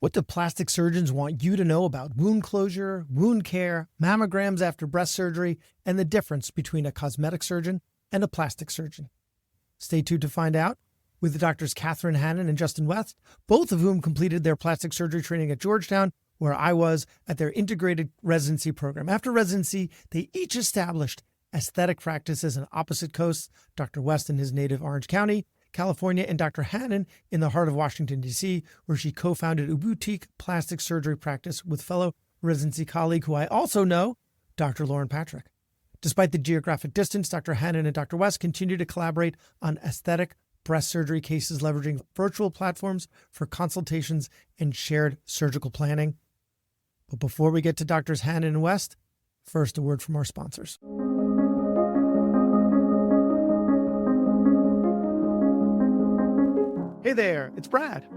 What do plastic surgeons want you to know about wound closure, wound care, mammograms after breast surgery, and the difference between a cosmetic surgeon and a plastic surgeon? Stay tuned to find out with the doctors Catherine Hannan and Justin West, both of whom completed their plastic surgery training at Georgetown, where I was at their integrated residency program. After residency, they each established aesthetic practices on opposite coasts, Dr. West in his native Orange County, California, and Dr. Hannan in the heart of Washington, D.C., where she co-founded a boutique plastic surgery practice with fellow residency colleague who I also know, Dr. Lauren Patrick. Despite the geographic distance, Dr. Hannan and Dr. West continue to collaborate on aesthetic breast surgery cases, leveraging virtual platforms for consultations and shared surgical planning. But before we get to Doctors Hannan and West, first a word from our sponsors. Hey there, it's Brad.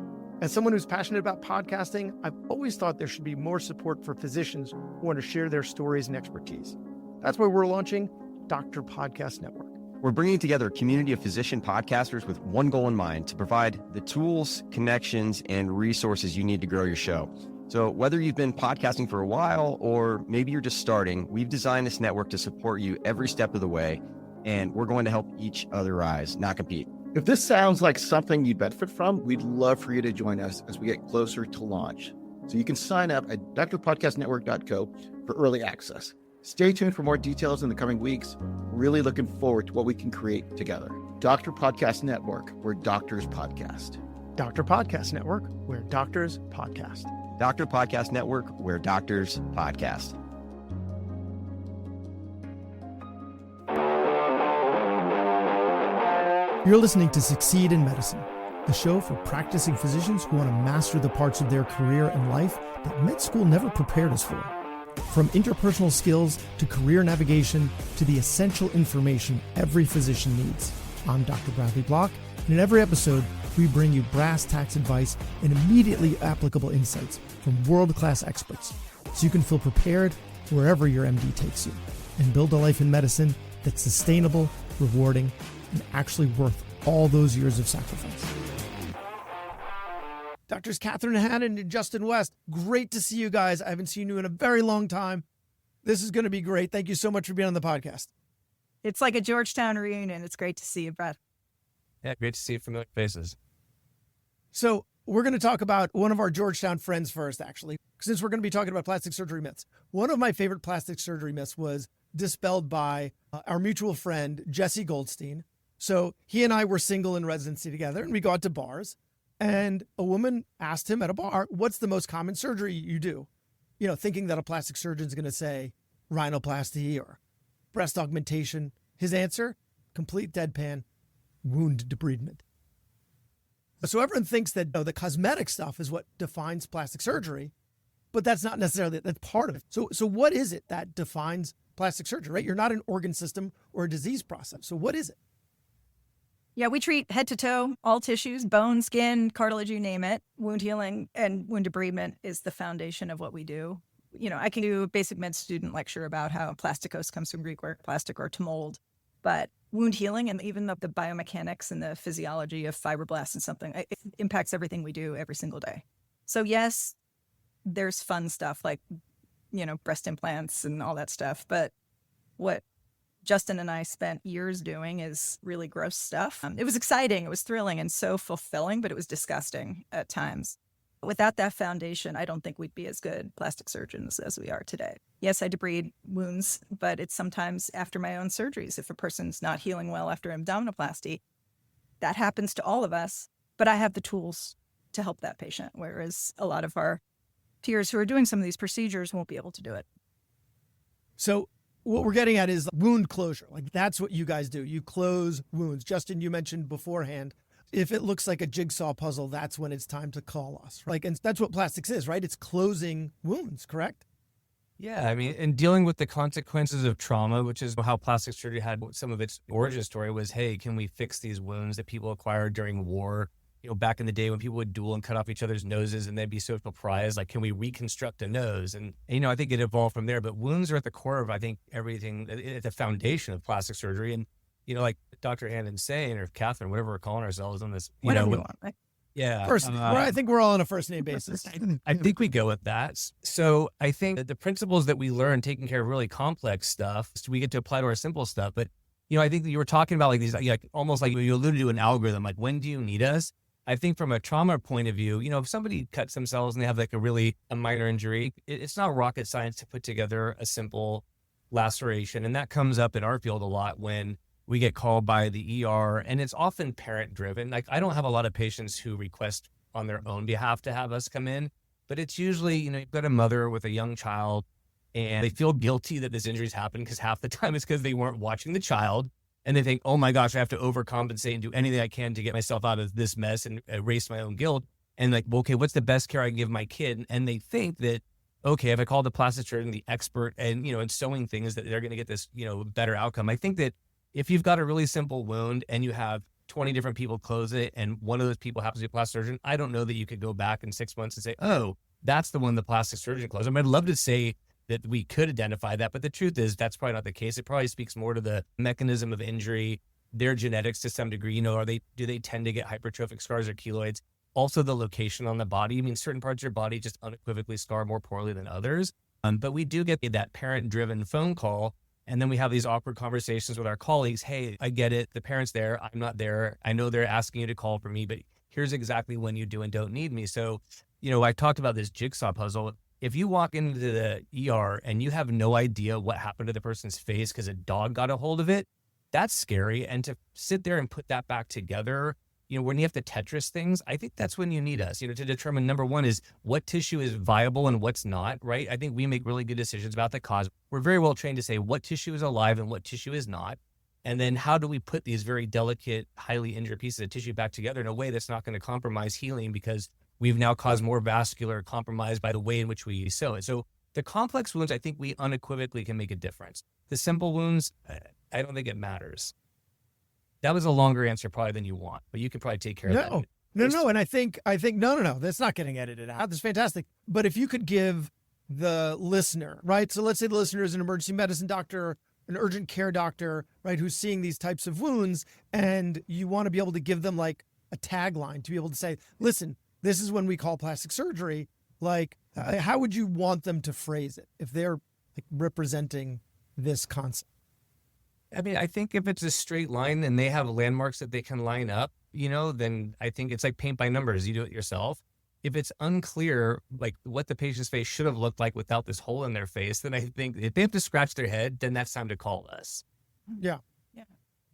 As someone who's passionate about podcasting, I've always thought there should be more support for physicians who want to share their stories and expertise. That's why we're launching Doctor Podcast Network. We're bringing together a community of physician podcasters with one goal in mind: to provide the tools, connections, and resources you need to grow your show. So whether you've been podcasting for a while or maybe you're just starting, we've designed this network to support you every step of the way, and we're going to help each other rise, not compete. If this sounds like something you'd benefit from, we'd love for you to join us as we get closer to launch. So you can sign up at drpodcastnetwork.co for early access. Stay tuned for more details in the coming weeks. Really looking forward to what we can create together. Doctor Podcast Network, where doctors podcast. Doctor Podcast Network, where doctors podcast. Doctor Podcast Network, where doctors podcast. You're listening to Succeed in Medicine, the show for practicing physicians who want to master the parts of their career and life that med school never prepared us for. From interpersonal skills to career navigation to the essential information every physician needs. I'm Dr. Bradley Block, and in every episode, we bring you brass tacks advice and immediately applicable insights from world-class experts, so you can feel prepared wherever your MD takes you and build a life in medicine that's sustainable, rewarding, and actually worth all those years of sacrifice. Doctors Catherine Hannan and Justin West, great to see you guys. I haven't seen you in a very long time. This is going to be great. Thank you so much for being on the podcast. It's like a Georgetown reunion. It's great to see you, Brad. Yeah, great to see familiar faces. So we're going to talk about one of our Georgetown friends first, actually, since we're going to be talking about plastic surgery myths. One of my favorite plastic surgery myths was dispelled by our mutual friend, Jesse Goldstein. So he and I were single in residency together, and we got to bars, and a woman asked him at a bar, what's the most common surgery you do? You know, thinking that a plastic surgeon is going to say rhinoplasty or breast augmentation. His answer, complete deadpan, wound debridement. So everyone thinks that the cosmetic stuff is what defines plastic surgery, but that's not necessarily, that's part of it. So what is it that defines plastic surgery, right? You're not an organ system or a disease process. So what is it? Yeah, we treat head to toe, all tissues, bone, skin, cartilage, you name it. Wound healing and wound debridement is the foundation of what we do. You know, I can do a basic med student lecture about how plasticos comes from Greek word plastic or to mold, but wound healing and even the biomechanics and the physiology of fibroblasts and something, it impacts everything we do every single day. So yes, there's fun stuff like, you know, breast implants and all that stuff, but what Justin and I spent years doing is really gross stuff. It was exciting, it was thrilling and so fulfilling, but it was disgusting at times. Without that foundation, I don't think we'd be as good plastic surgeons as we are today. Yes, I debride wounds, but it's sometimes after my own surgeries. If a person's not healing well after abdominoplasty, that happens to all of us, but I have the tools to help that patient, whereas a lot of our peers who are doing some of these procedures won't be able to do it. So what we're getting at is wound closure. Like that's what you guys do. You close wounds. Justin, you mentioned beforehand, if it looks like a jigsaw puzzle, that's when it's time to call us. Like, and that's what plastics is, right? It's closing wounds, correct? Yeah, I mean, and dealing with the consequences of trauma, which is how plastic surgery had some of its origin story was, hey, can we fix these wounds that people acquired during war? You know, back in the day when people would duel and cut off each other's noses and they'd be social pariahs, like, can we reconstruct a nose? And, you know, I think it evolved from there, but wounds are at the core of, I think, everything, at the foundation of plastic surgery. And, you know, like Dr. Hannan's saying, or Catherine, whatever we're calling ourselves on this, Whatever you want, right? Yeah. First, I think we're all on a first name basis. I think we go with that. So I think that the principles that we learn taking care of really complex stuff, so we get to apply to our simple stuff. But, I think that you were talking about like these, like almost like you alluded to an algorithm, like when do you need us? I think from a trauma point of view, if somebody cuts themselves and they have like a minor injury, it's not rocket science to put together a simple laceration. And that comes up in our field a lot when we get called by the ER, and it's often parent driven. Like I don't have a lot of patients who request on their own behalf to have us come in, but it's usually, you've got a mother with a young child and they feel guilty that this injury's happened because half the time it's because they weren't watching the child. And they think, oh my gosh, I have to overcompensate and do anything I can to get myself out of this mess and erase my own guilt. And like, well, okay, what's the best care I can give my kid? And they think that, okay, if I call the plastic surgeon, the expert and, in sewing things, that they're going to get this, better outcome. I think that if you've got a really simple wound and you have 20 different people close it and one of those people happens to be a plastic surgeon, I don't know that you could go back in 6 months and say, oh, that's the one the plastic surgeon closed. I'd love to say that we could identify that, but the truth is that's probably not the case. It probably speaks more to the mechanism of injury, their genetics to some degree. Do they tend to get hypertrophic scars or keloids? Also the location on the body. I mean, certain parts of your body just unequivocally scar more poorly than others. But we do get that parent-driven phone call. And then we have these awkward conversations with our colleagues. Hey, I get it. The parent's there. I'm not there. I know they're asking you to call for me, but here's exactly when you do and don't need me. So, I talked about this jigsaw puzzle. If you walk into the ER and you have no idea what happened to the person's face because a dog got a hold of it, that's scary. And to sit there and put that back together, when you have to Tetris things, I think that's when you need us, to determine, number one is what tissue is viable and what's not, right? I think we make really good decisions about the cause. We're very well trained to say what tissue is alive and what tissue is not. And then how do we put these very delicate, highly injured pieces of tissue back together in a way that's not going to compromise healing because we've now caused more vascular compromise by the way in which we sew it. So the complex wounds, I think we unequivocally can make a difference. The simple wounds, I don't think it matters. That was a longer answer probably than you want, but you can probably take care of that. No. And I think, no, that's not getting edited out. That's fantastic. But if you could give the listener, right? So let's say the listener is an emergency medicine doctor, an urgent care doctor, right? Who's seeing these types of wounds, and you want to be able to give them like a tagline to be able to say, listen, this is when we call plastic surgery. Like, how would you want them to phrase it if they're like representing this concept? I mean, I think if it's a straight line and they have landmarks that they can line up, then I think it's like paint by numbers. You do it yourself. If it's unclear, like what the patient's face should have looked like without this hole in their face, then I think if they have to scratch their head, then that's time to call us. Yeah.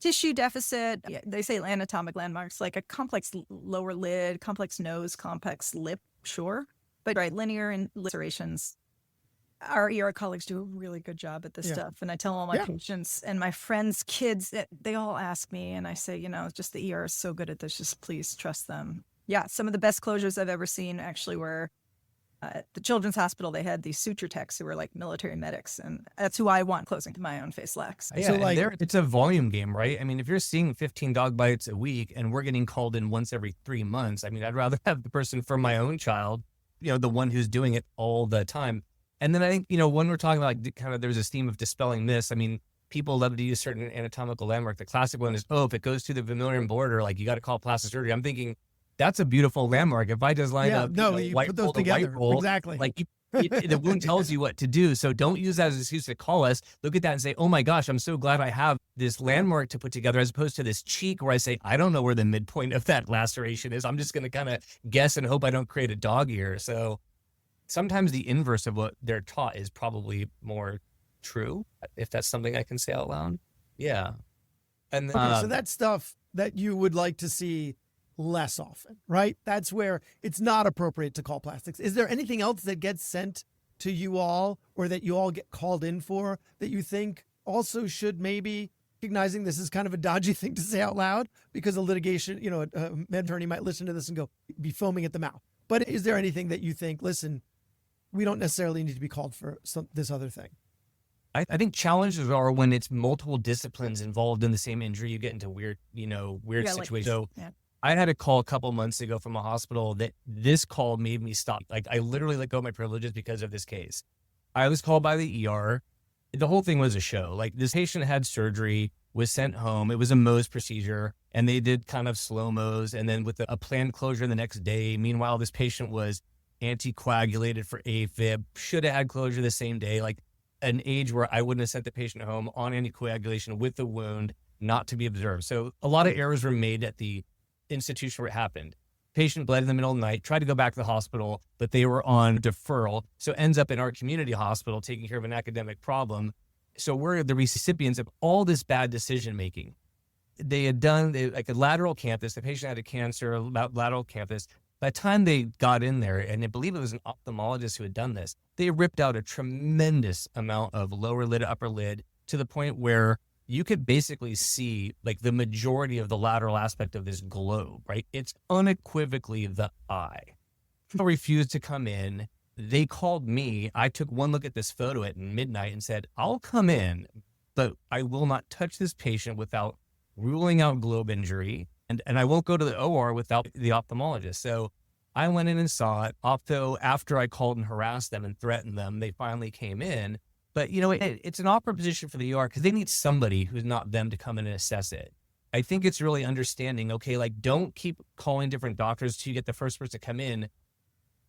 Tissue deficit, they say anatomic landmarks, like a complex lower lid, complex nose, complex lip, sure. But linear and lacerations. Our ER colleagues do a really good job at this stuff. And I tell all my patients and my friends' kids, they all ask me, and I say, just the ER is so good at this, just please trust them. Yeah, some of the best closures I've ever seen actually were at the Children's Hospital. They had these suture techs who were like military medics, and that's who I want closing my own face lax. Yeah, so it's a volume game, right? I mean, if you're seeing 15 dog bites a week and we're getting called in once every 3 months, I mean, I'd rather have the person from my own child, the one who's doing it all the time. And then I think, when we're talking about like kind of there's this theme of dispelling myths. I mean, people love to use certain anatomical landmark. The classic one is, if it goes to the vermilion border, like you got to call plastic surgery. I'm thinking that's a beautiful landmark. If I just line up, you white put those roll to together. white roll, Exactly. Like the wound tells you what to do. So don't use that as an excuse to call us. Look at that and say, oh my gosh, I'm so glad I have this landmark to put together, as opposed to this cheek where I say, I don't know where the midpoint of that laceration is. I'm just going to kind of guess and hope I don't create a dog ear. So sometimes the inverse of what they're taught is probably more true, if that's something I can say out loud. Yeah. And so that's stuff that you would like to see less often, right? That's where it's not appropriate to call plastics. Is there anything else that gets sent to you all or that you all get called in for that you think also should maybe, recognizing this is kind of a dodgy thing to say out loud because a litigation, a med attorney might listen to this and be foaming at the mouth. But is there anything that you think, listen, we don't necessarily need to be called for this other thing? I think challenges are when it's multiple disciplines involved in the same injury. You get into weird situations. I had a call a couple months ago from a hospital that this call made me stop. Like I literally let go of my privileges because of this case. I was called by the ER. The whole thing was a show. Like this patient had surgery. was sent home. It was a Mohs procedure, and they did kind of slow Mohs, and then with a planned closure the next day. Meanwhile, this patient was anticoagulated for AFib, should have had closure the same day, like an age where I wouldn't have sent the patient home on anticoagulation with the wound not to be observed. So a lot of errors were made at the institution where it happened. Patient bled in the middle of the night, tried to go back to the hospital, but they were on deferral. So ends up in our community hospital taking care of an academic problem. So we're the recipients of all this bad decision-making. They had done like a lateral canthus. The patient had a cancer, about lateral canthus. By the time they got in there, and I believe it was an ophthalmologist who had done this, they ripped out a tremendous amount of lower lid, upper lid, to the point where you could basically see like the majority of the lateral aspect of this globe, right? It's unequivocally the eye. People refused to come in. They called me. I took one look at this photo at midnight and said, I'll come in, but I will not touch this patient without ruling out globe injury. And I won't go to the OR without the ophthalmologist. So I went in and saw it. Opto, after I called and harassed them and threatened them, they finally came in. But, you know, it's an awkward position for the ER because they need somebody who's not them to come in and assess it. I think it's really understanding, okay, like don't keep calling different doctors till you get the first person to come in.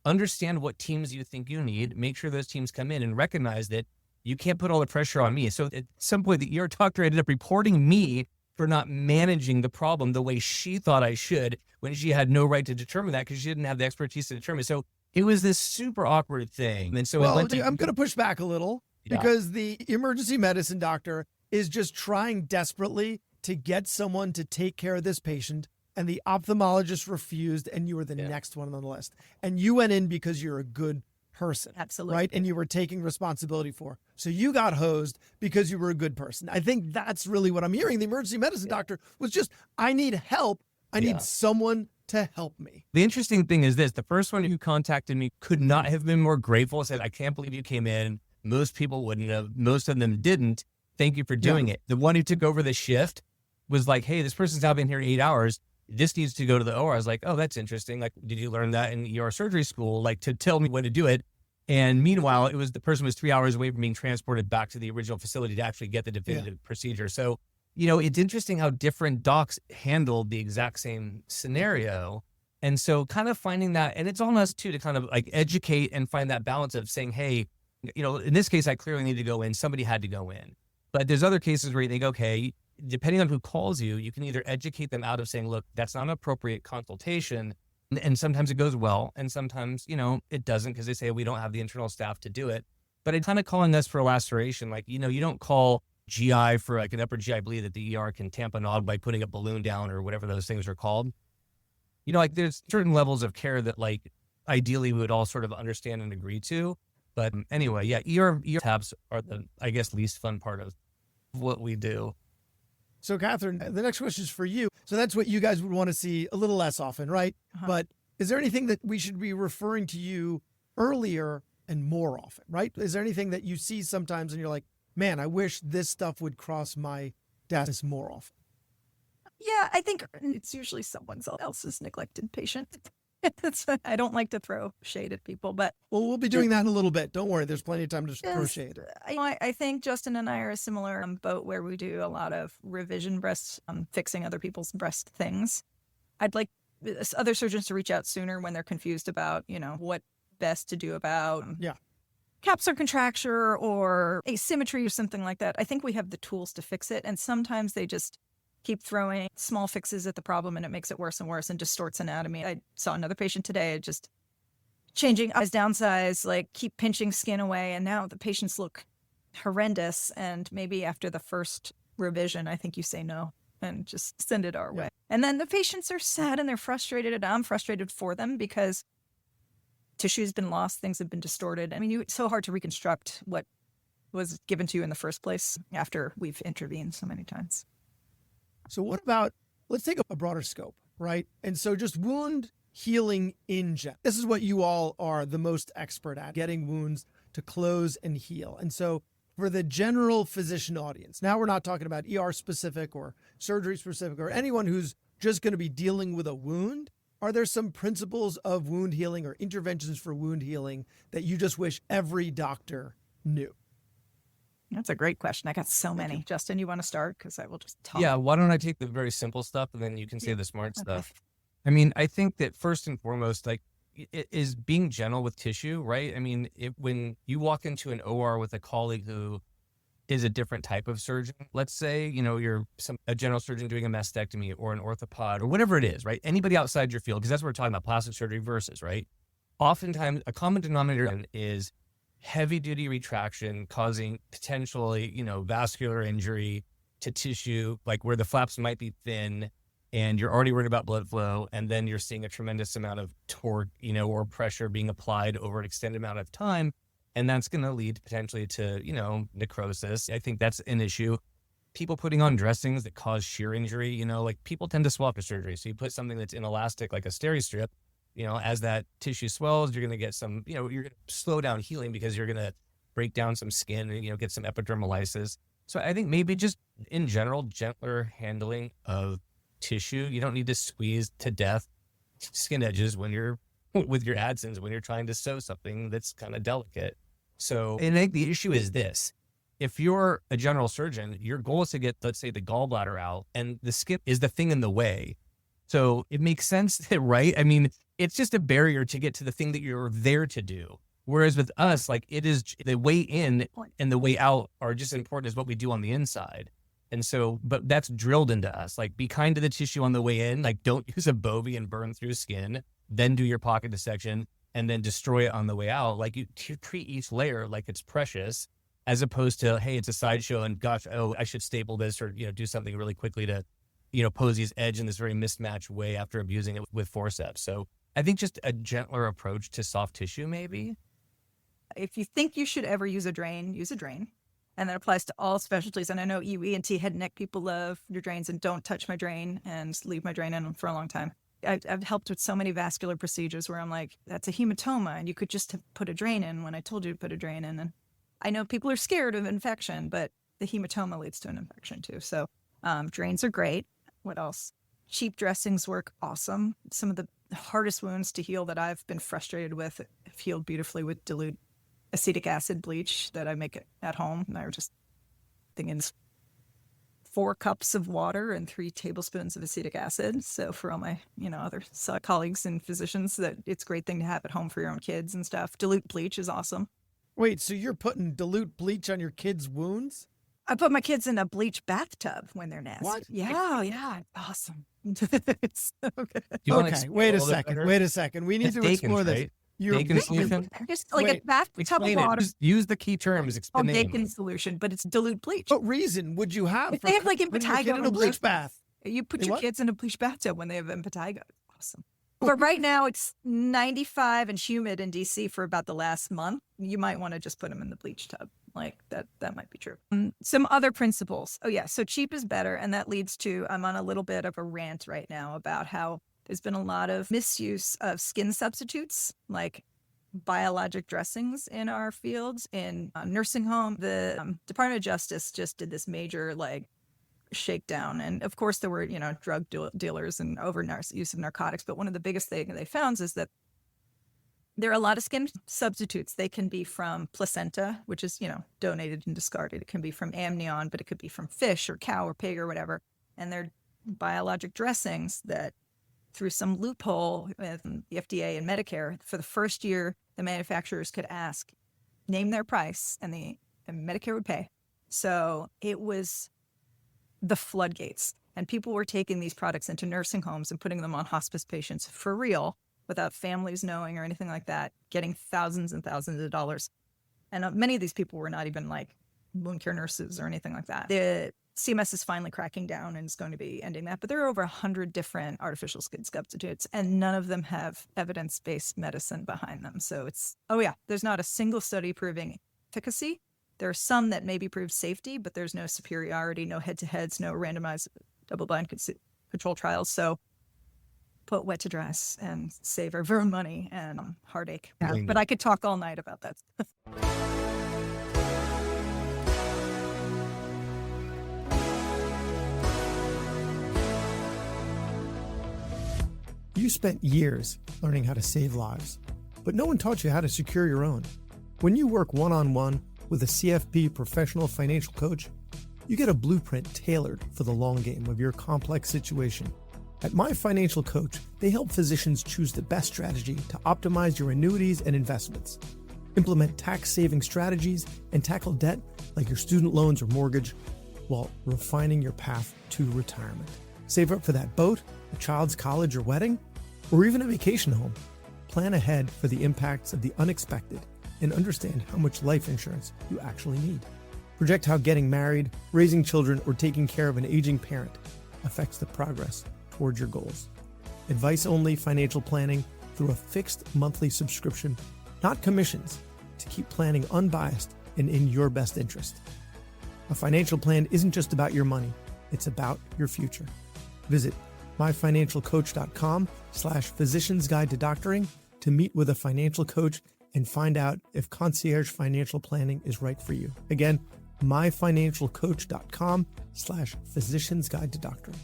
Understand what teams you think you need. Make sure those teams come in and recognize that you can't put all the pressure on me. So at some point, the ER doctor ended up reporting me for not managing the problem the way she thought I should when she had no right to determine that because she didn't have the expertise to determine. So it was this super awkward thing. And so I'm going to push back a little because the emergency medicine doctor is just trying desperately to get someone to take care of this patient. And the ophthalmologist refused, and you were the next one on the list. And you went in because you're a good person. Absolutely. Right? And you were taking responsibility for. So you got hosed because you were a good person. I think that's really what I'm hearing. The emergency medicine doctor was just, I need help. I need someone to help me. The interesting thing is this, the first one who contacted me could not have been more grateful. Said, I can't believe you came in. Most people wouldn't have. Most of them didn't. Thank you for doing it. The one who took over the shift was like, hey, this person's now been here 8 hours. This needs to go to the OR. I was like, oh, that's interesting. Like, did you learn that in ER surgery school? Like to tell me when to do it. And meanwhile, it was the person was 3 hours away from being transported back to the original facility to actually get the definitive procedure. So, you know, it's interesting how different docs handled the exact same scenario. And so kind of finding that, and it's on us too, to kind of like educate and find that balance of saying, hey, you know, in this case, I clearly need to go in. Somebody had to go in. But there's other cases where you think, okay, depending on who calls you, you can either educate them out of saying, look, that's not an appropriate consultation. And sometimes it goes well. And sometimes, you know, it doesn't because they say we don't have the internal staff to do it. But it's kind of calling us for a laceration. Like, you know, you don't call GI for like an upper GI bleed that the ER can tamponade by putting a balloon down or whatever those things are called. You know, like there's certain levels of care that like ideally we would all sort of understand and agree to. But anyway, yeah, ER tabs are the, I guess, least fun part of what we do. So, Catherine, the next question is for you. So that's what you guys would want to see a little less often, right? But is there anything that we should be referring to you earlier and more often, right? Is there anything that you see sometimes and you're like, man, I wish this stuff would cross my desk more often? Yeah, I think it's usually someone else's neglected patient. I don't like to throw shade at people, but... Well, we'll be doing that in a little bit. Don't worry. There's plenty of time to throw shade. I think Justin and I are a similar boat where we do a lot of revision breast, fixing other people's breast things. I'd like other surgeons to reach out sooner when they're confused about, you know, what best to do about capsular contracture or asymmetry or something like that. I think we have the tools to fix it. And sometimes they just keep throwing small fixes at the problem and it makes it worse and worse and distorts anatomy. I saw another patient today just changing eyes downsize, like keep pinching skin away. And now the patients look horrendous. And maybe after the first revision, I think you say no and just send it our way. And then the patients are sad and they're frustrated and I'm frustrated for them because tissue's been lost, things have been distorted. I mean, it's so hard to reconstruct what was given to you in the first place after we've intervened so many times. So what about, let's take a broader scope, right? And so just wound healing in general. This is what you all are the most expert at, getting wounds to close and heal. And so for the general physician audience, now we're not talking about ER specific or surgery specific or anyone who's just going to be dealing with a wound. Are there some principles of wound healing or interventions for wound healing that you just wish every doctor knew? That's a great question. I got so many. Justin, you want to start? Because I will just talk. Yeah, why don't I take the very simple stuff and then you can say the smart Okay. stuff. I mean, I think that first and foremost, like, it is being gentle with tissue, right? I mean, when you walk into an OR with a colleague who is a different type of surgeon, let's say, you're a general surgeon doing a mastectomy or an orthopod or whatever it is, right? Anybody outside your field, because that's what we're talking about, plastic surgery versus, right? Oftentimes, a common denominator is heavy duty retraction causing potentially, vascular injury to tissue, like where the flaps might be thin and you're already worried about blood flow. And then you're seeing a tremendous amount of torque, or pressure being applied over an extended amount of time. And that's going to lead potentially to, necrosis. I think that's an issue. People putting on dressings that cause shear injury, like people tend to swell after surgery. So you put something that's inelastic, like a steri-strip, as that tissue swells, you're going to get some, you're going to slow down healing because you're going to break down some skin and, get some epidermolysis. So I think maybe just in general, gentler handling of tissue. You don't need to squeeze to death skin edges when you're with your Adsons, when you're trying to sew something that's kind of delicate. So, and I think the issue is this. If you're a general surgeon, your goal is to get, let's say, the gallbladder out, and the skin is the thing in the way. So it makes sense, right? I mean, it's just a barrier to get to the thing that you're there to do. Whereas with us, like, it is the way in and the way out are just as important as what we do on the inside. And so, but that's drilled into us. Like, be kind to the tissue on the way in. Like, don't use a Bovie and burn through skin, then do your pocket dissection and then destroy it on the way out. Like, you treat each layer like it's precious, as opposed to, hey, it's a sideshow and gosh, I should staple this or, do something really quickly to, Posey's edge in this very mismatched way after abusing it with forceps. So I think just a gentler approach to soft tissue, maybe. If you think you should ever use a drain, use a drain. And that applies to all specialties. And I know you ENT head and neck people love your drains and don't touch my drain and leave my drain in for a long time. I've helped with so many vascular procedures where I'm like, that's a hematoma and you could just have put a drain in when I told you to put a drain in. And I know people are scared of infection, but the hematoma leads to an infection too. So drains are great. What else? Cheap dressings work awesome. Some of the hardest wounds to heal that I've been frustrated with have healed beautifully with dilute acetic acid bleach that I make at home. And I was just thinking 4 cups of water and 3 tablespoons of acetic acid. So for all my, other colleagues and physicians, that it's a great thing to have at home for your own kids and stuff. Dilute bleach is awesome. Wait, so you're putting dilute bleach on your kids' wounds? I put my kids in a bleach bathtub when they're nasty. What? Yeah, awesome. It's so good. Okay, wait a second. We need to explore this. Right? Dakin solution? Just like a bathtub of water. Just use the key terms. Explain the Dakin solution, but it's dilute bleach. What reason would you have If they have like impetigo in a bleach bath? You put your kids in a bleach bathtub when they have impetigo. Awesome. But right now it's 95 and humid in DC for about the last month. You might want to just put them in the bleach tub. Like that might be true. Some other principles. Oh yeah. So cheap is better. And that leads to, I'm on a little bit of a rant right now about how there's been a lot of misuse of skin substitutes, like biologic dressings in our fields. In nursing home, the Department of Justice just did this major shakedown. And of course there were, drug dealers and use of narcotics. But one of the biggest things they found is that there are a lot of skin substitutes. They can be from placenta, which is, donated and discarded. It can be from amnion, but it could be from fish or cow or pig or whatever. And they're biologic dressings that, through some loophole with the FDA and Medicare, for the first year, the manufacturers could name their price, and Medicare would pay. So it was the floodgates. And people were taking these products into nursing homes and putting them on hospice patients for real, without families knowing or anything like that, getting thousands and thousands of dollars. And many of these people were not even like wound care nurses or anything like that. The CMS is finally cracking down and is going to be ending that. But there are over 100 different artificial skin substitutes, and none of them have evidence-based medicine behind them. So there's not a single study proving efficacy. There are some that maybe prove safety, but there's no superiority, no head-to-heads, no randomized double-blind control trials. So put wet to dress and save our own money and heartache. Yeah, but I could talk all night about that. You spent years learning how to save lives, but no one taught you how to secure your own. When you work one-on-one With a CFP Professional Financial Coach, you get a blueprint tailored for the long game of your complex situation. At My Financial Coach, they help physicians choose the best strategy to optimize your annuities and investments, implement tax-saving strategies, and tackle debt like your student loans or mortgage while refining your path to retirement. Save up for that boat, a child's college or wedding, or even a vacation home. Plan ahead for the impacts of the unexpected and understand how much life insurance you actually need. Project how getting married, raising children, or taking care of an aging parent affects the progress towards your goals. Advice-only financial planning through a fixed monthly subscription, not commissions, to keep planning unbiased and in your best interest. A financial plan isn't just about your money, it's about your future. Visit myfinancialcoach.com/physician's guide to doctoring to meet with a financial coach and find out if concierge financial planning is right for you. Again, myfinancialcoach.com/physician's guide to doctoring.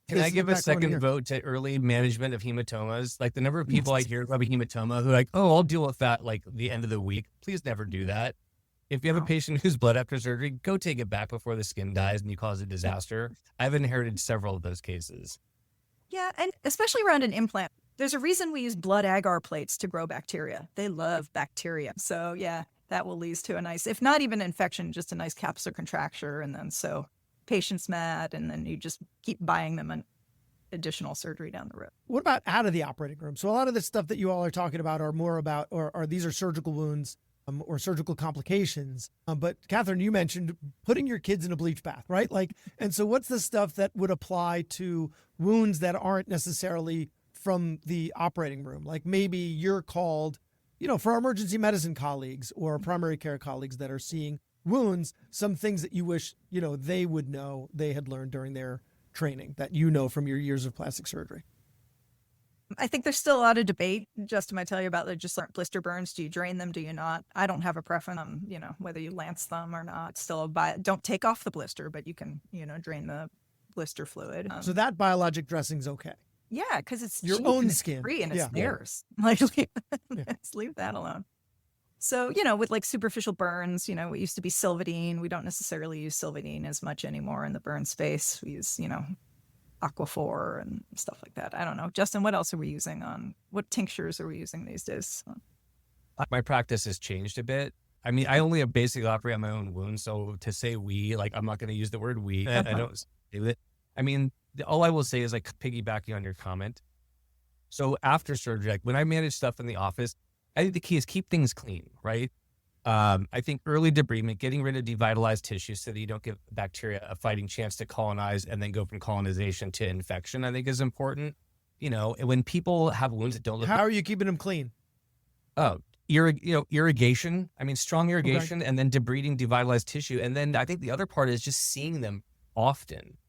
Can I give a second vote to early management of hematomas? Like the number of people I hear about a hematoma who are like, oh, I'll deal with that like the end of the week. Please never do that. If you have a patient who's bled after surgery, go take it back before the skin dies and you cause a disaster. I've inherited several of those cases. Yeah, and especially around an implant. There's a reason we use blood agar plates to grow bacteria. They love bacteria. So yeah, that will lead to a nice, if not even infection, just a nice capsular contracture. And then so patient's mad, and then you just keep buying them an additional surgery down the road. What about out of the operating room? So a lot of the stuff that you all are talking about are more about, or these are surgical wounds or surgical complications. But Catherine, you mentioned putting your kids in a bleach bath, right? Like, and so what's the stuff that would apply to wounds that aren't necessarily from the operating room? Like maybe you're called, for our emergency medicine colleagues or primary care colleagues that are seeing wounds, some things that you wish, they would know, they had learned during their training that from your years of plastic surgery. I think there's still a lot of debate. Justin might tell you about just like blister burns. Do you drain them? Do you not? I don't have a preference on, whether you lance them or not. It's still don't take off the blister, but you can, drain the blister fluid. So that biologic dressing's okay. Yeah, because it's your cheap own and it's skin. free and it's Yeah. theirs. Like, let's leave that alone. So, with like superficial burns, it used to be Silvadene. We don't necessarily use Silvadene as much anymore in the burn space. We use, Aquaphor and stuff like that. I don't know. Justin, what else are we using what tinctures are we using these days? My practice has changed a bit. I mean, I only basically operate on my own wounds. So to say we, like, I'm not going to use the word we. I don't do it. I mean, all I will say is like piggybacking on your comment. So after surgery, like when I manage stuff in the office, I think the key is keep things clean, right? I think early debridement, getting rid of devitalized tissue so that you don't give bacteria a fighting chance to colonize and then go from colonization to infection, I think is important. When people have wounds that don't look... How are you keeping them clean? Oh, irrigation. I mean, strong irrigation, and then debriding devitalized tissue. And then I think the other part is just seeing them often.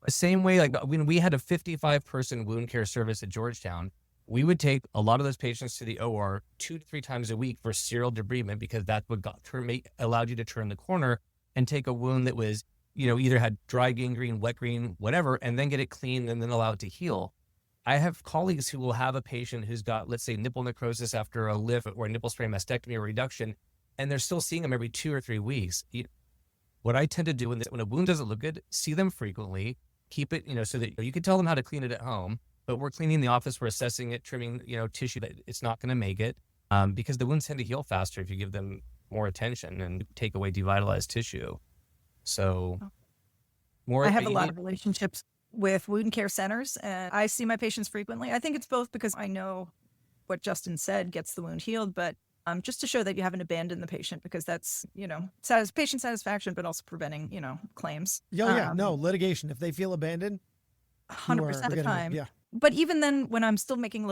The same way, like when we had a 55-person wound care service at Georgetown, we would take a lot of those patients to the OR 2 to 3 times a week for serial debridement because that's what allowed you to turn the corner and take a wound that was, either had dry gangrene, wet green, whatever, and then get it clean and then allow it to heal. I have colleagues who will have a patient who's got, let's say, nipple necrosis after a lift or a nipple spray mastectomy or reduction, and they're still seeing them every 2 or 3 weeks. What I tend to do when a wound doesn't look good, see them frequently, keep it, so that you can tell them how to clean it at home. But we're cleaning the office, we're assessing it, trimming, tissue that it's not going to make it because the wounds tend to heal faster if you give them more attention and take away devitalized tissue. So I have a lot of relationships with wound care centers and I see my patients frequently. I think it's both because I know what Justin said gets the wound healed, but just to show that you haven't abandoned the patient because that's, patient satisfaction, but also preventing, claims. No, litigation. If they feel abandoned, 100% of the time. Yeah. But even then, when I'm still making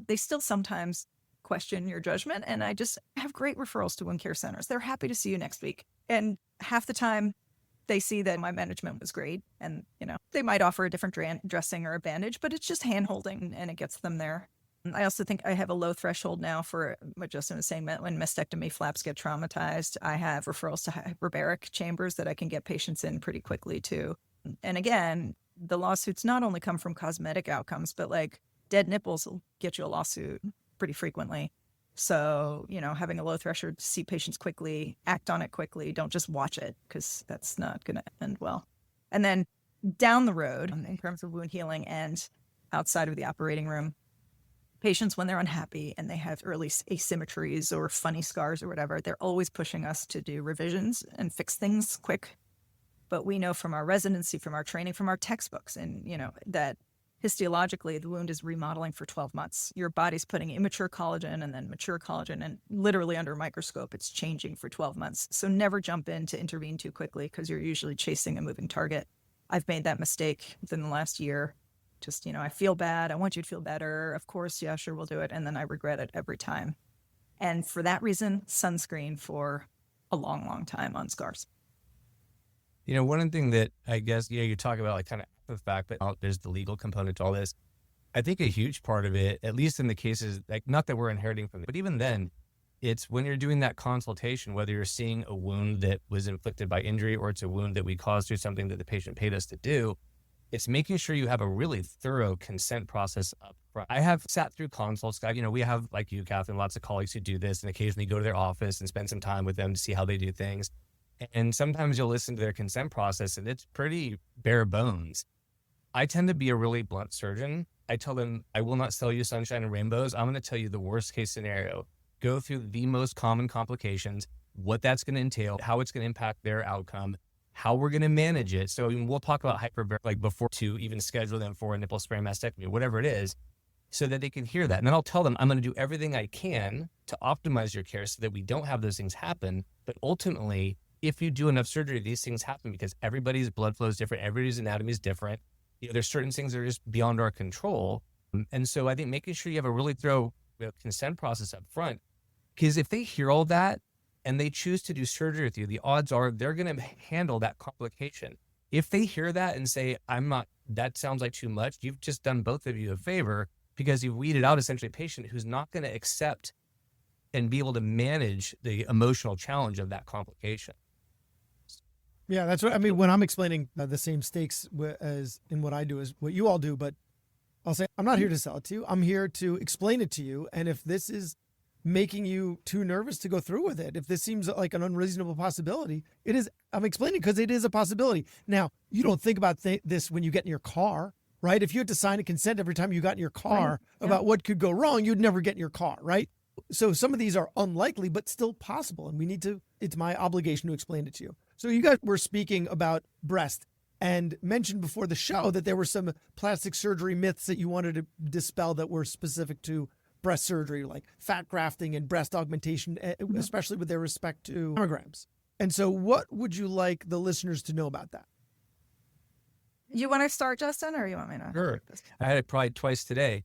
they still sometimes question your judgment. And I just have great referrals to wound care centers. They're happy to see you next week. And half the time they see that my management was great. And, they might offer a different dressing or a bandage, but it's just hand holding and it gets them there. I also think I have a low threshold now for what Justin was saying, when mastectomy flaps get traumatized. I have referrals to hyperbaric chambers that I can get patients in pretty quickly too. And again, the lawsuits not only come from cosmetic outcomes, but like dead nipples will get you a lawsuit pretty frequently. So, having a low threshold to see patients quickly, act on it quickly, don't just watch it, because that's not going to end well. And then down the road, in terms of wound healing and outside of the operating room, patients, when they're unhappy and they have early asymmetries or funny scars or whatever, they're always pushing us to do revisions and fix things quick. But we know from our residency, from our training, from our textbooks, and that histologically the wound is remodeling for 12 months. Your body's putting immature collagen and then mature collagen, and literally under a microscope, it's changing for 12 months. So never jump in to intervene too quickly, because you're usually chasing a moving target. I've made that mistake within the last year. Just, I feel bad. I want you to feel better. Of course, yeah, sure, we'll do it. And then I regret it every time. And for that reason, sunscreen for a long, long time on scars. One thing that I guess, you talk about like kind of the fact that there's the legal component to all this. I think a huge part of it, at least in the cases, like not that we're inheriting from it, but even then, it's when you're doing that consultation, whether you're seeing a wound that was inflicted by injury or it's a wound that we caused through something that the patient paid us to do, it's making sure you have a really thorough consent process up front. I have sat through consults. We have, like you, Catherine, lots of colleagues who do this and occasionally go to their office and spend some time with them to see how they do things. And sometimes you'll listen to their consent process and it's pretty bare bones. I tend to be a really blunt surgeon. I tell them, I will not sell you sunshine and rainbows. I'm going to tell you the worst case scenario. Go through the most common complications, what that's going to entail, how it's going to impact their outcome, how we're going to manage it. So we'll talk about hyperbaric like before to even schedule them for a nipple spray mastectomy, whatever it is, so that they can hear that. And then I'll tell them I'm going to do everything I can to optimize your care so that we don't have those things happen. But ultimately, if you do enough surgery, these things happen because everybody's blood flow is different. Everybody's anatomy is different. There's certain things that are just beyond our control. And so I think making sure you have a really thorough consent process up front, because if they hear all that, and they choose to do surgery with you, the odds are they're going to handle that complication. If they hear that and say, that sounds like too much, you've just done both of you a favor, because you've weeded out essentially a patient who's not going to accept and be able to manage the emotional challenge of that complication. Yeah, that's what I mean when I'm explaining the same stakes as in what I do as what you all do, but I'll say, I'm not here to sell it to you. I'm here to explain it to you. And if this is making you too nervous to go through with it, if this seems like an unreasonable possibility, it is. I'm explaining because it is a possibility. Now, you don't think about this when you get in your car, right? If you had to sign a consent every time you got in your car about what could go wrong, you'd never get in your car, right? So some of these are unlikely, but still possible. And it's my obligation to explain it to you. So you guys were speaking about breast and mentioned before the show that there were some plastic surgery myths that you wanted to dispel that were specific to breast surgery, like fat grafting and breast augmentation, especially with their respect to mammograms. And so what would you like the listeners to know about that? You want to start, Justin, or you want me to? Sure. I had it probably twice today.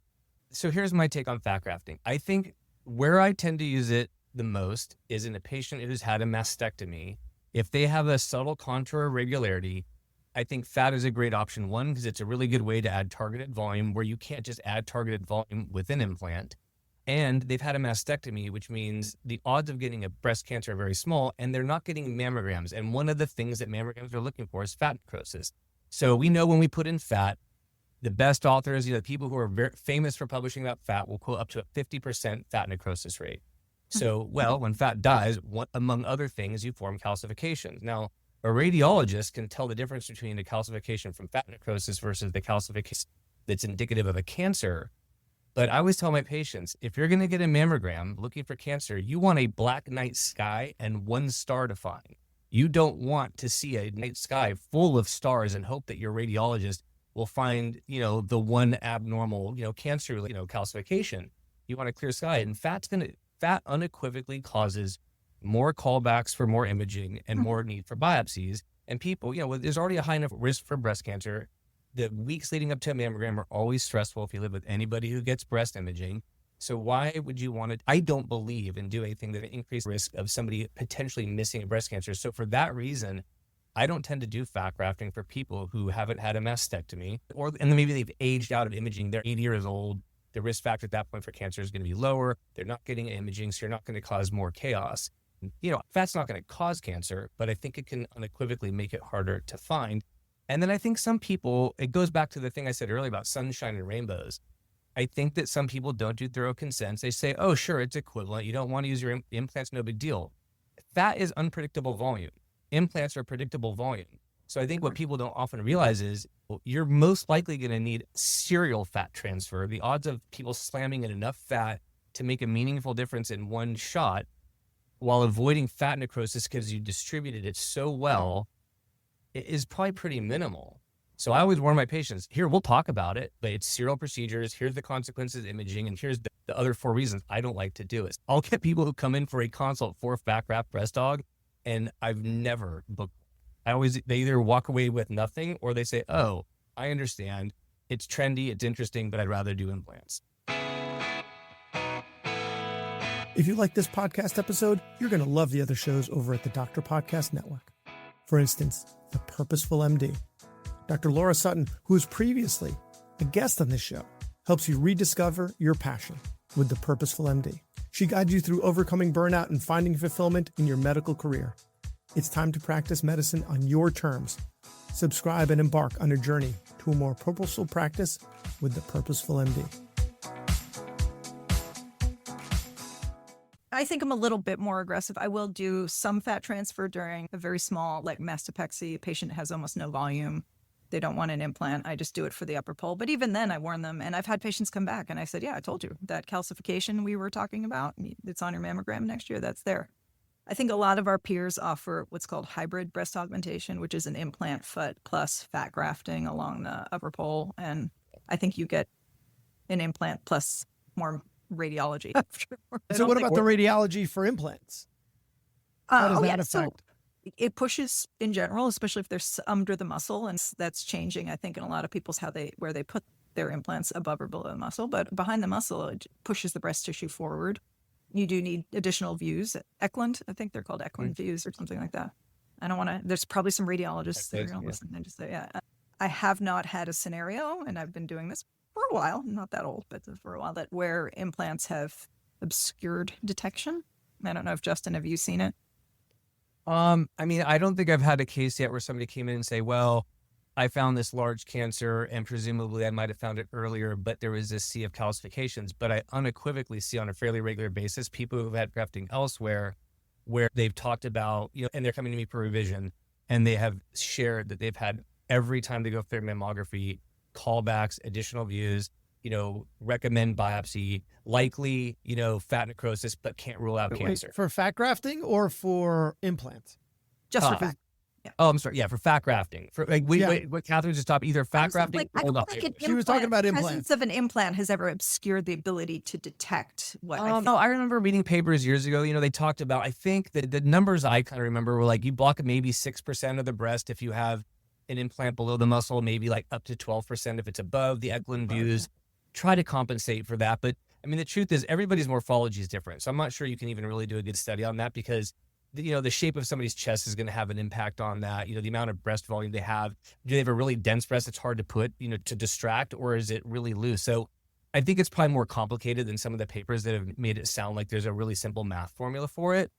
So here's my take on fat grafting. I think where I tend to use it the most is in a patient who's had a mastectomy. If they have a subtle contour irregularity, I think fat is a great option. One, because it's a really good way to add targeted volume where you can't just add targeted volume with an implant. And they've had a mastectomy, which means the odds of getting a breast cancer are very small, and they're not getting mammograms. And one of the things that mammograms are looking for is fat necrosis. So we know when we put in fat, the best authors, people who are very famous for publishing about fat will quote up to a 50% fat necrosis rate. So, when fat dies, among other things, you form calcifications. Now, a radiologist can tell the difference between a calcification from fat necrosis versus the calcification that's indicative of a cancer. But I always tell my patients, if you're going to get a mammogram looking for cancer, you want a black night sky and one star to find. You don't want to see a night sky full of stars and hope that your radiologist will find, the one abnormal, cancer, calcification. You want a clear sky, and fat unequivocally causes more callbacks for more imaging and more need for biopsies. And people, there's already a high enough risk for breast cancer. The weeks leading up to a mammogram are always stressful if you live with anybody who gets breast imaging. So why would you want to? I don't believe in doing anything that increases risk of somebody potentially missing a breast cancer. So for that reason, I don't tend to do fat grafting for people who haven't had a mastectomy, and then maybe they've aged out of imaging. They're 80 years old. The risk factor at that point for cancer is going to be lower. They're not getting imaging, so you're not going to cause more chaos. Fat's not going to cause cancer, but I think it can unequivocally make it harder to find. And then I think some people, it goes back to the thing I said earlier about sunshine and rainbows. I think that some people don't do thorough consents. They say, oh, sure, it's equivalent. You don't want to use your implants, no big deal. Fat is unpredictable volume. Implants are predictable volume. So I think what people don't often realize is you're most likely going to need serial fat transfer. The odds of people slamming in enough fat to make a meaningful difference in one shot while avoiding fat necrosis because you distributed it so well is probably pretty minimal. So I always warn my patients, here, we'll talk about it, but it's serial procedures. Here's the consequences, imaging, and here's the other 4 reasons I don't like to do it. I'll get people who come in for a consult for back wrap breast aug, and I've never booked. They either walk away with nothing or they say, oh, I understand. It's trendy, it's interesting, but I'd rather do implants. If you like this podcast episode, you're going to love the other shows over at the Doctor Podcast Network. For instance, The Purposeful MD. Dr. Laura Sutton, who was previously a guest on this show, helps you rediscover your passion with The Purposeful MD. She guides you through overcoming burnout and finding fulfillment in your medical career. It's time to practice medicine on your terms. Subscribe and embark on a journey to a more purposeful practice with The Purposeful MD. I think I'm a little bit more aggressive. I will do some fat transfer during a very small, like mastopexy. Patient has almost no volume. They don't want an implant. I just do it for the upper pole. But even then, I warn them. And I've had patients come back and I said, yeah, I told you that calcification we were talking about, it's on your mammogram next year. That's there. I think a lot of our peers offer what's called hybrid breast augmentation, which is an implant foot plus fat grafting along the upper pole. And I think you get an implant plus more radiology. So what about the radiology for implants? How does that affect? So it pushes in general, especially if they're under the muscle. And that's changing, I think, in a lot of people's where they put their implants above or below the muscle. But behind the muscle, it pushes the breast tissue forward. You do need additional views. Eklund, I think they're called Eklund views or something like that. I don't want to, there's probably some radiologists that are going to listen and just say, yeah. I have not had a scenario, and I've been doing this for a while, not that old, but for a while, that where implants have obscured detection. I don't know if Justin, have you seen it? I mean, I don't think I've had a case yet where somebody came in and say, well, I found this large cancer and presumably I might have found it earlier, but there was this sea of calcifications. But I unequivocally see on a fairly regular basis people who've had grafting elsewhere where they've talked about, and they're coming to me for revision and they have shared that they've had every time they go for their mammography, callbacks, additional views, recommend biopsy, likely, fat necrosis, but can't rule out cancer. For fat grafting or for implants? Just for fat. Yeah. Oh, I'm sorry. Yeah, for fat grafting. For what Catherine just talked, either fat grafting or she was talking about implants. The presence of an implant has ever obscured the ability to detect what. No, I remember reading papers years ago. They talked about. I think that the numbers I kind of remember were like you block maybe 6% of the breast if you have an implant below the muscle, maybe like up to 12% if it's above the Eklund views. Try to compensate for that, but I mean the truth is everybody's morphology is different. So I'm not sure you can even really do a good study on that because. The shape of somebody's chest is going to have an impact on that. The amount of breast volume they have. Do they have a really dense breast that's hard to put, to distract, or is it really loose? So I think it's probably more complicated than some of the papers that have made it sound like there's a really simple math formula for it.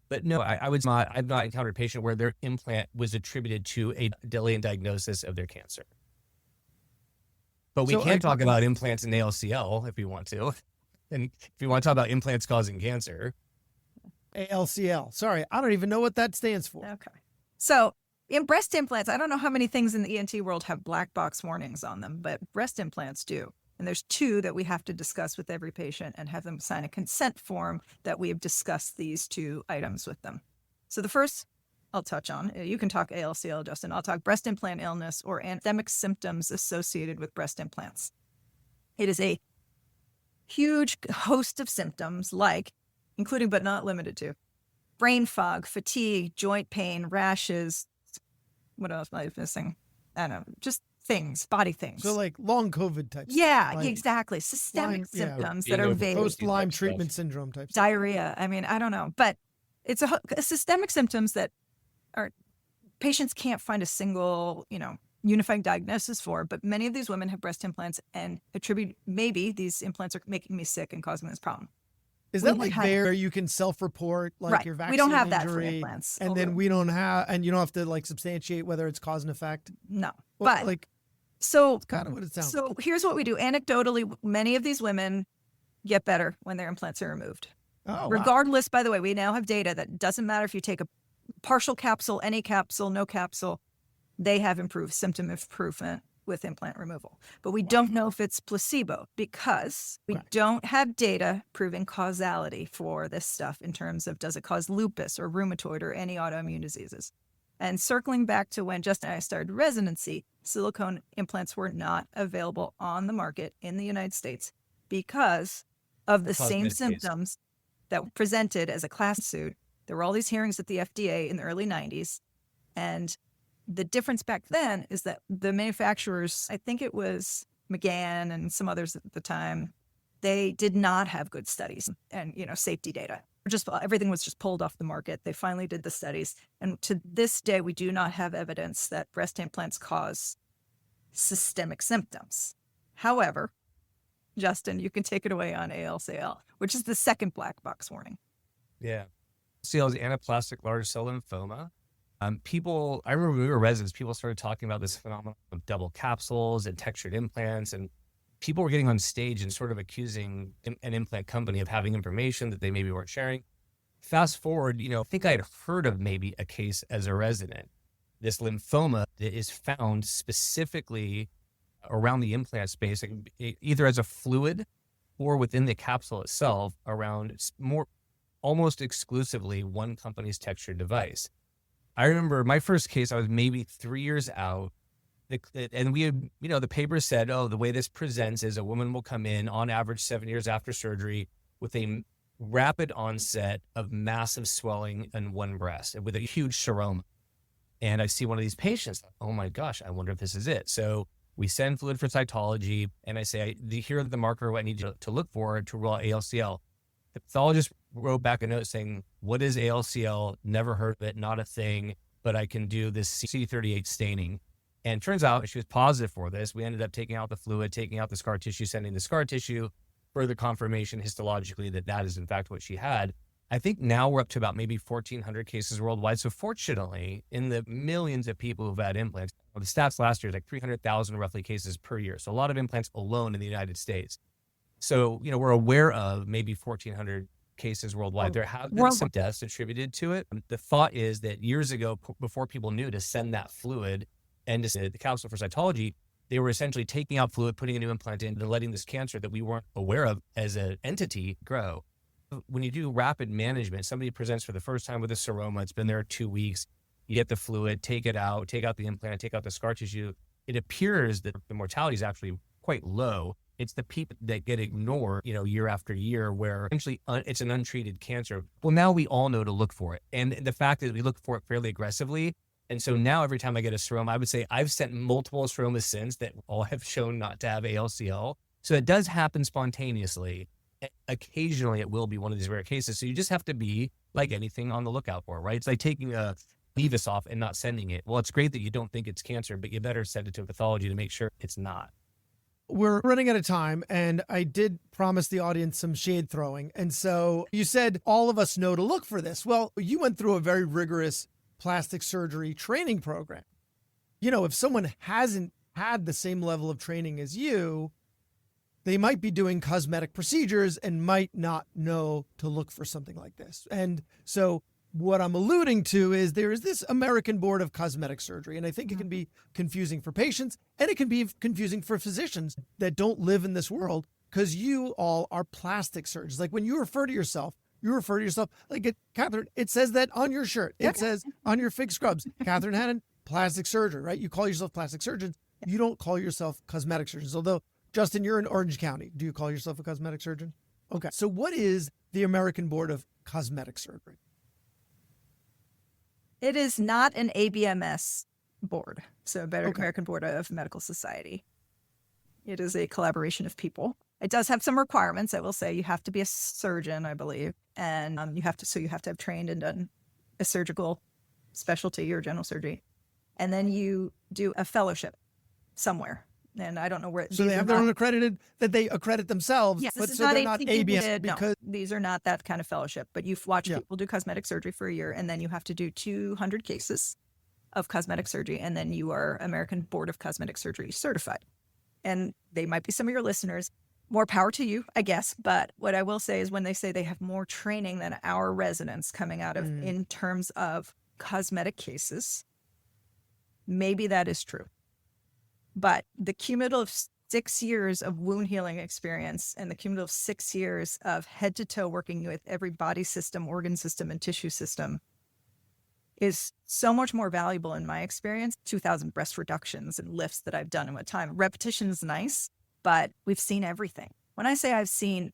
But no, I've not encountered a patient where their implant was attributed to a delay in diagnosis of their cancer. But we can talk about implants in ALCL if we want to. And if we want to talk about implants causing cancer. ALCL. Sorry, I don't even know what that stands for. Okay. So in breast implants, I don't know how many things in the ENT world have black box warnings on them, but breast implants do. And there's 2 that we have to discuss with every patient and have them sign a consent form that we have discussed these 2 items with them. So the first I'll touch on, you can talk ALCL, Justin. I'll talk breast implant illness or endemic symptoms associated with breast implants. It is a huge host of symptoms like including but not limited to brain fog, fatigue, joint pain, rashes. What else am I missing? I don't know, just things, body things. So like long COVID types. Yeah, exactly. Systemic symptoms that are vague. Post-Lyme treatment syndrome types. Diarrhea. I mean, I don't know. But it's a systemic symptoms that are patients can't find a single, unifying diagnosis for. But many of these women have breast implants and attribute maybe these implants are making me sick and causing this problem. Is We that like had- there you can self-report like Right. your vaccine We don't have that for injury, implants. and then we don't have, and you don't have to like substantiate whether it's cause and effect? No. Well, But like so kind of what it sounds like. So here's what we do. Anecdotally, many of these women get better when their implants are removed. Oh, wow. Regardless, by the way, we now have data that doesn't matter if you take a partial capsule, any capsule, no capsule, they have improved symptom improvement with implant removal. But we don't know if it's placebo because we Right. don't have data proving causality for this stuff in terms of does it cause lupus or rheumatoid or any autoimmune diseases. And circling back to when Justin and I started residency, silicone implants were not available on the market in the United States because of the same cosmetic case. symptoms that were presented as a class suit. There were all these hearings at the FDA in the early 90s. And the difference back then is that the manufacturers, I think it was McGann and some others at the time, they did not have good studies and, safety data. Just everything was just pulled off the market. They finally did the studies. And to this day, we do not have evidence that breast implants cause systemic symptoms. However, Justin, you can take it away on ALCL, which is the second black box warning. Yeah. ALCL is anaplastic large cell lymphoma. I remember when we were residents, people started talking about this phenomenon of double capsules and textured implants, and people were getting on stage and sort of accusing an implant company of having information that they maybe weren't sharing. Fast forward, I think I had heard of maybe a case as a resident. This lymphoma that is found specifically around the implant space, either as a fluid or within the capsule itself, around more almost exclusively one company's textured device. I remember my first case, I was maybe 3 years out. And we had, the paper said, the way this presents is a woman will come in on average 7 years after surgery with a rapid onset of massive swelling in one breast with a huge seroma. And I see one of these patients, oh my gosh, I wonder if this is it. So we send fluid for cytology and I say, here are the marker I need to look for to rule out ALCL. The pathologist wrote back a note saying, what is ALCL? Never heard of it, not a thing, but I can do this CD38 staining. And turns out she was positive for this. We ended up taking out the fluid, taking out the scar tissue, sending the scar tissue, further confirmation histologically that is in fact what she had. I think now we're up to about maybe 1,400 cases worldwide. So fortunately, in the millions of people who've had implants, the stats last year is like 300,000 roughly cases per year. So a lot of implants alone in the United States. So, we're aware of maybe 1,400 cases worldwide. There have been some deaths attributed to it. The thought is that years ago, before people knew to send that fluid and to the capsule for cytology, they were essentially taking out fluid, putting a new implant in, and letting this cancer that we weren't aware of as an entity grow. When you do rapid management, somebody presents for the first time with a seroma, it's been there 2 weeks, you get the fluid, take it out, take out the implant, take out the scar tissue. It appears that the mortality is actually quite low. It's the people that get ignored, year after year, where essentially it's an untreated cancer. Well, now we all know to look for it. And the fact that we look for it fairly aggressively. And so now every time I get a seroma, I would say I've sent multiple seromas since that all have shown not to have ALCL. So it does happen spontaneously. Occasionally it will be one of these rare cases. So you just have to be like anything on the lookout for, right? It's like taking a Levis off and not sending it. Well, it's great that you don't think it's cancer, but you better send it to a pathology to make sure it's not. We're running out of time, and I did promise the audience some shade throwing. And so you said all of us know to look for this. Well, you went through a very rigorous plastic surgery training program. If someone hasn't had the same level of training as you, they might be doing cosmetic procedures and might not know to look for something like this. And so what I'm alluding to is there is this American Board of Cosmetic Surgery, and I think it can be confusing for patients and it can be confusing for physicians that don't live in this world, because you all are plastic surgeons. Like when you refer to yourself like Catherine, it says that on your shirt. It says on your fig scrubs, Catherine Hannan, plastic surgeon, right? You call yourself plastic surgeons. You don't call yourself cosmetic surgeons. Although, Justin, you're in Orange County. Do you call yourself a cosmetic surgeon? Okay. So what is the American Board of Cosmetic Surgery? It is not an ABMS board, so American Board of Medical Society. It is a collaboration of people. It does have some requirements. I will say you have to be a surgeon, I believe, and you have to have trained and done a surgical specialty or general surgery, and then you do a fellowship somewhere. And I don't know where. So they have their own accredited, that they accredit themselves, Yes, but this is so not they're not ABS ABS. No, because these are not that kind of fellowship. But you've watched people do cosmetic surgery for a year, and then you have to do 200 cases of cosmetic surgery, and then you are American Board of Cosmetic Surgery certified. And they might be some of your listeners. More power to you, I guess. But what I will say is when they say they have more training than our residents coming out of in terms of cosmetic cases, maybe that is true. But the cumulative 6 years of wound healing experience and the cumulative 6 years of head to toe working with every body system, organ system, and tissue system is so much more valuable in my experience. 2,000 breast reductions and lifts that I've done in a time. Repetition is nice, but we've seen everything. When I say I've seen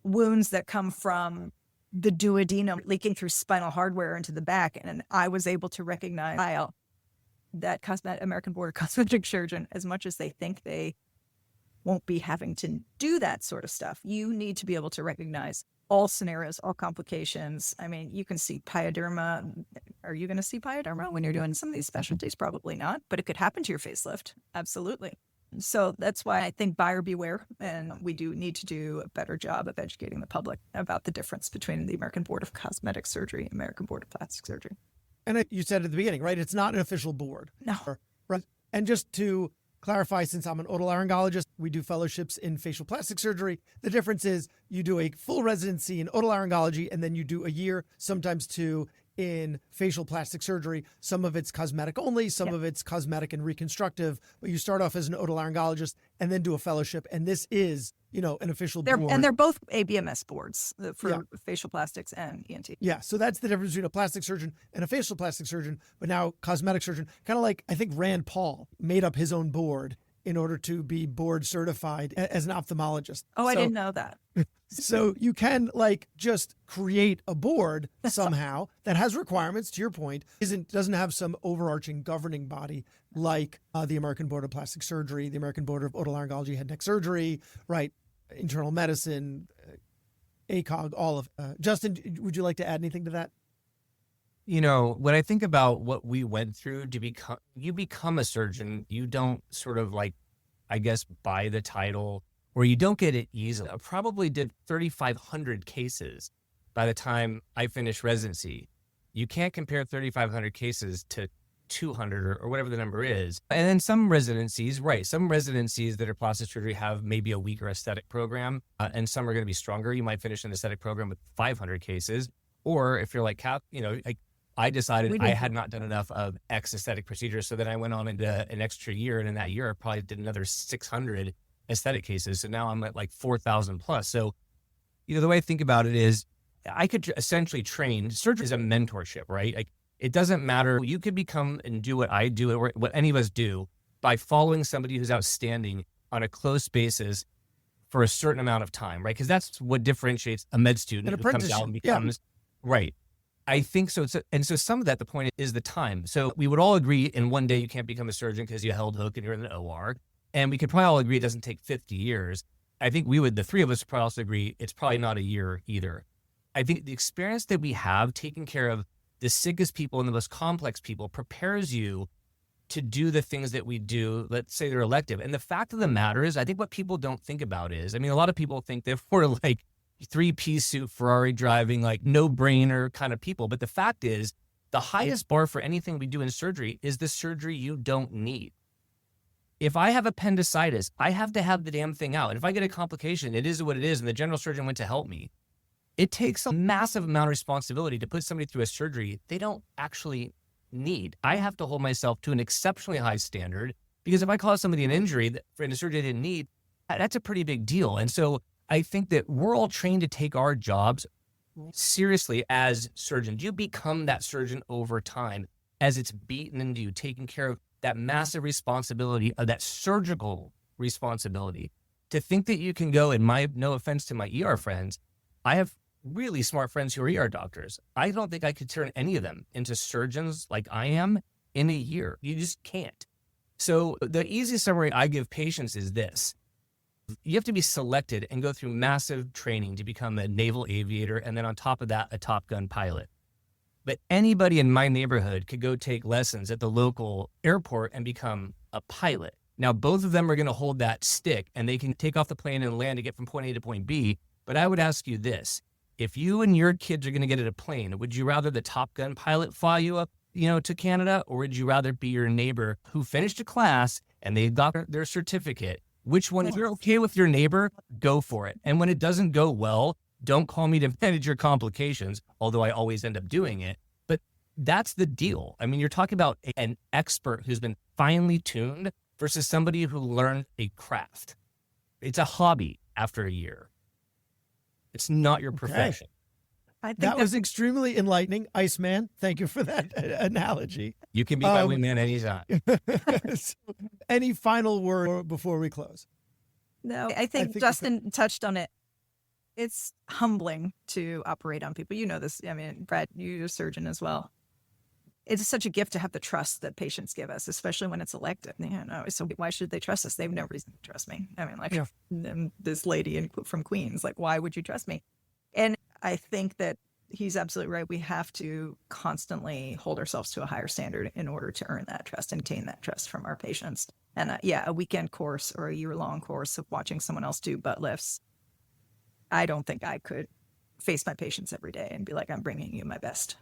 wounds that come from the duodenum leaking through spinal hardware into the back, and I was able to recognize that American Board of Cosmetic Surgeon, as much as they think they won't be having to do that sort of stuff, you need to be able to recognize all scenarios, all complications. I mean, you can see pyoderma. Are you going to see pyoderma when you're doing some of these specialties? Probably not, but it could happen to your facelift. Absolutely. So that's why I think buyer beware. And we do need to do a better job of educating the public about the difference between the American Board of Cosmetic Surgery and American Board of Plastic Surgery. And you said at the beginning, right? It's not an official board. No. Right. And just to clarify, since I'm an otolaryngologist, we do fellowships in facial plastic surgery. The difference is you do a full residency in otolaryngology, and then you do a year, sometimes two, in facial plastic surgery. Some of it's cosmetic only, some of it's cosmetic and reconstructive, but you start off as an otolaryngologist and then do a fellowship. And this is, an official board. And they're both ABMS boards for facial plastics and ENT. Yeah, so that's the difference between a plastic surgeon and a facial plastic surgeon, but now cosmetic surgeon, kind of like I think Rand Paul made up his own board in order to be board certified as an ophthalmologist. I didn't know that. So you can just create a board somehow that has requirements, to your point, doesn't have some overarching governing body like the American Board of Plastic Surgery, the American Board of Otolaryngology, Head and Neck Surgery, right? Internal medicine, ACOG, all of Justin, would you like to add anything to that? When I think about what we went through to become a surgeon, you don't sort of buy the title, or you don't get it easily. I probably did 3,500 cases by the time I finished residency. You can't compare 3,500 cases to 200 or whatever the number is. And then some residencies that are plastic surgery have maybe a weaker aesthetic program, and some are going to be stronger. You might finish an aesthetic program with 500 cases. Or if you're like Cap, I decided I had not done enough of X aesthetic procedures. So then I went on into an extra year. And in that year, I probably did another 600 aesthetic cases. So now I'm at 4,000 plus. So, the way I think about it is I could essentially train. Surgery is a mentorship, right? It doesn't matter. You could become and do what I do or what any of us do by following somebody who's outstanding on a close basis for a certain amount of time, right? Because that's what differentiates a med student who comes out and becomes, right. I think so. And so some of that, the point is the time. So we would all agree in one day you can't become a surgeon because you held hook and you're in the OR. And we could probably all agree it doesn't take 50 years. I think the three of us would probably also agree it's probably not a year either. I think the experience that we have taking care of the sickest people and the most complex people prepares you to do the things that we do. Let's say they're elective. And the fact of the matter is, I think what people don't think about is, a lot of people think they're for 3-piece suit, Ferrari driving, no brainer kind of people. But the fact is, the highest bar for anything we do in surgery is the surgery you don't need. If I have appendicitis, I have to have the damn thing out. And if I get a complication, it is what it is. And the general surgeon went to help me. It takes a massive amount of responsibility to put somebody through a surgery they don't actually need. I have to hold myself to an exceptionally high standard, because if I cause somebody an injury for a surgery they didn't need, that's a pretty big deal. And so I think that we're all trained to take our jobs seriously as surgeons. You become that surgeon over time as it's beaten into you, taking care of that massive responsibility of that surgical responsibility. To think that you can go, and no offense to my ER friends, I have really smart friends who are ER doctors. I don't think I could turn any of them into surgeons like I am in a year. You just can't. So the easy summary I give patients is this. You have to be selected and go through massive training to become a naval aviator, and then on top of that, a Top Gun pilot. But anybody in my neighborhood could go take lessons at the local airport and become a pilot. Now, both of them are going to hold that stick and they can take off the plane and land to get from point A to point B. But I would ask you this. If you and your kids are going to get in a plane, would you rather the Top Gun pilot fly you up, to Canada, or would you rather be your neighbor who finished a class and they got their certificate? Which one, if you're okay with your neighbor, go for it. And when it doesn't go well, don't call me to manage your complications, although I always end up doing it. But that's the deal. I mean, you're talking about an expert who's been finely tuned versus somebody who learned a craft. It's a hobby after a year. It's not your profession. I think That was extremely enlightening. Iceman, thank you for that analogy. You can be my wingman anytime. So, any final word before we close? No, I think Justin touched on it. It's humbling to operate on people. You know this. I mean, Brad, you're a surgeon as well. It's such a gift to have the trust that patients give us, especially when it's elective. So why should they trust us? They have no reason to trust me. I mean, this lady from Queens, why would you trust me? And I think that he's absolutely right. We have to constantly hold ourselves to a higher standard in order to earn that trust and gain that trust from our patients. And a weekend course or a year-long course of watching someone else do butt lifts, I don't think I could face my patients every day and be like, I'm bringing you my best.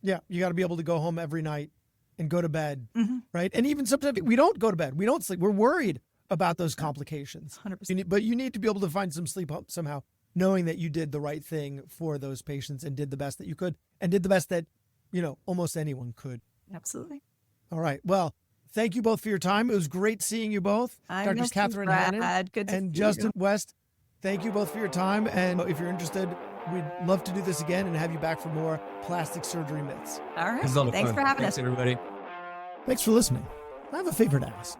Yeah, you got to be able to go home every night and go to bed, right? And even sometimes we don't go to bed. We don't sleep. We're worried about those complications. 100%. But you need to be able to find some sleep somehow, knowing that you did the right thing for those patients and did the best that you could and did the best that, almost anyone could. Absolutely. All right. Well, thank you both for your time. It was great seeing you both. Dr. Catherine Hannan and Justin West, thank you both for your time. And if you're interested, we'd love to do this again and have you back for more plastic surgery myths. All right. Thanks for having us. Everybody. Thanks for listening. I have a favor to ask.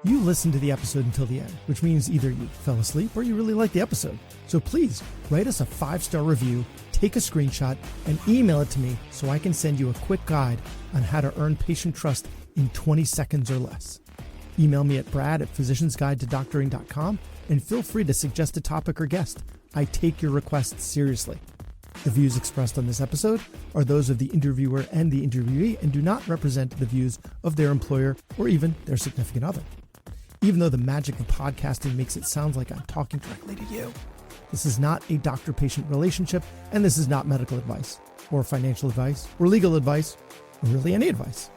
You listened to the episode until the end, which means either you fell asleep or you really liked the episode. So please write us a 5-star review, take a screenshot, and email it to me so I can send you a quick guide on how to earn patient trust in 20 seconds or less. Email me at brad@physiciansguidetodoctoring.com and feel free to suggest a topic or guest. I take your requests seriously. The views expressed on this episode are those of the interviewer and the interviewee and do not represent the views of their employer or even their significant other. Even though the magic of podcasting makes it sound like I'm talking directly to you, this is not a doctor-patient relationship, and this is not medical advice, or financial advice, or legal advice, or really any advice.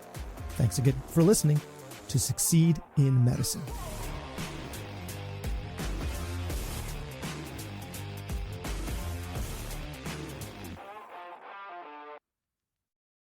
Thanks again for listening to Succeed in Medicine.